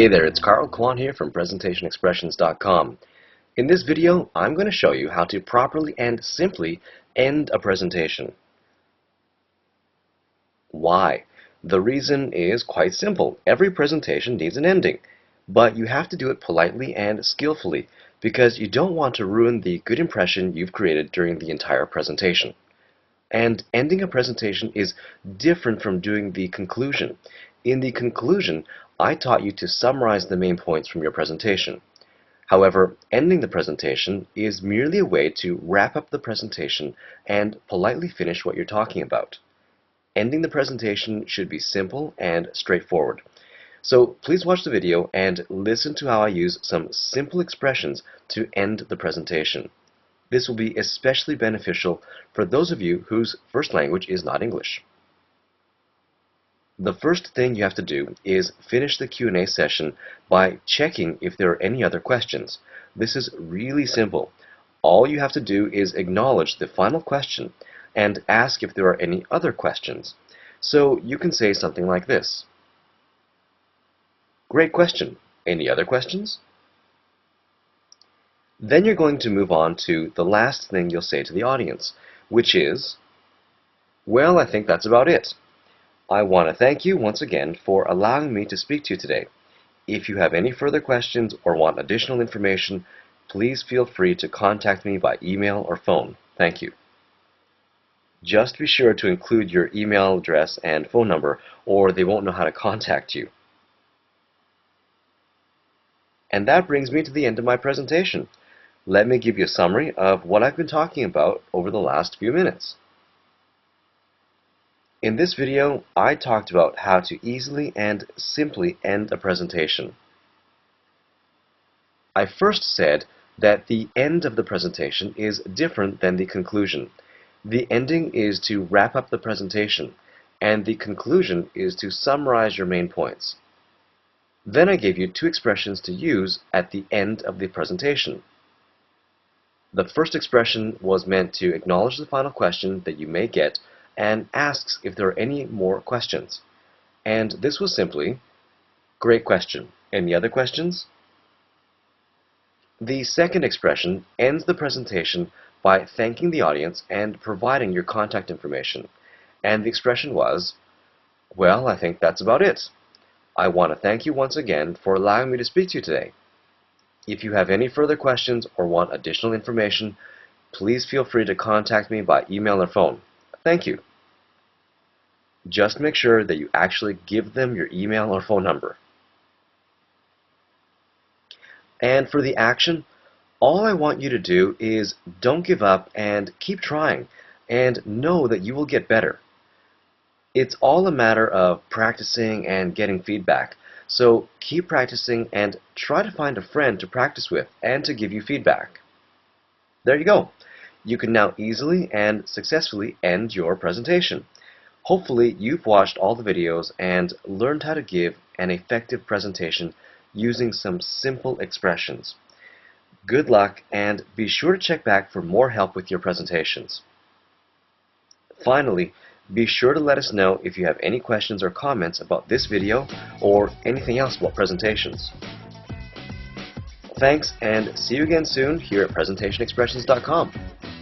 Hey there, it's Carl Kwan here from PresentationExpressions.com. In this video, I'm going to show you how to properly and simply end a presentation. Why? The reason is quite simple. Every presentation needs an ending, but you have to do it politely and skillfully because you don't want to ruin the good impression you've created during the entire presentation. And ending a presentation is different from doing the conclusion. In the conclusion, I taught you to summarize the main points from your presentation. However, ending the presentation is merely a way to wrap up the presentation and politely finish what you're talking about. Ending the presentation should be simple and straightforward. So please watch the video and listen to how I use some simple expressions to end the presentation. This will be especially beneficial for those of you whose first language is not English. The first thing you have to do is finish the Q&A session by checking if there are any other questions. This is really simple. All you have to do is acknowledge the final question and ask if there are any other questions. So you can say something like this. Great question. Any other questions? Then you're going to move on to the last thing you'll say to the audience, which is, well, I think that's about it. I want to thank you once again for allowing me to speak to you today. If you have any further questions or want additional information, please feel free to contact me by email or phone. Thank you. Just be sure to include your email address and phone number, or they won't know how to contact you. And that brings me to the end of my presentation. Let me give you a summary of what I've been talking about over the last few minutes. In this video, I talked about how to easily and simply end a presentation. I first said that the end of the presentation is different than the conclusion. The ending is to wrap up the presentation, and the conclusion is to summarize your main points. Then I gave you two expressions to use at the end of the presentation. The first expression was meant to acknowledge the final question that you may get and asks if there are any more questions. And this was simply, great question. Any other questions? The second expression ends the presentation by thanking the audience and providing your contact information. And the expression was, well, I think that's about it. I want to thank you once again for allowing me to speak to you today. If you have any further questions or want additional information, please feel free to contact me by email or phone. Thank you. Just make sure that you actually give them your email or phone number. And for the action, all I want you to do is don't give up and keep trying and know that you will get better. It's all a matter of practicing and getting feedback. So keep practicing and try to find a friend to practice with and to give you feedback. There you go. You can now easily and successfully end your presentation. Hopefully you've watched all the videos and learned how to give an effective presentation using some simple expressions. Good luck, and be sure to check back for more help with your presentations. Finally, be sure to let us know if you have any questions or comments about this video or anything else about presentations. Thanks, and see you again soon here at PresentationExpressions.com.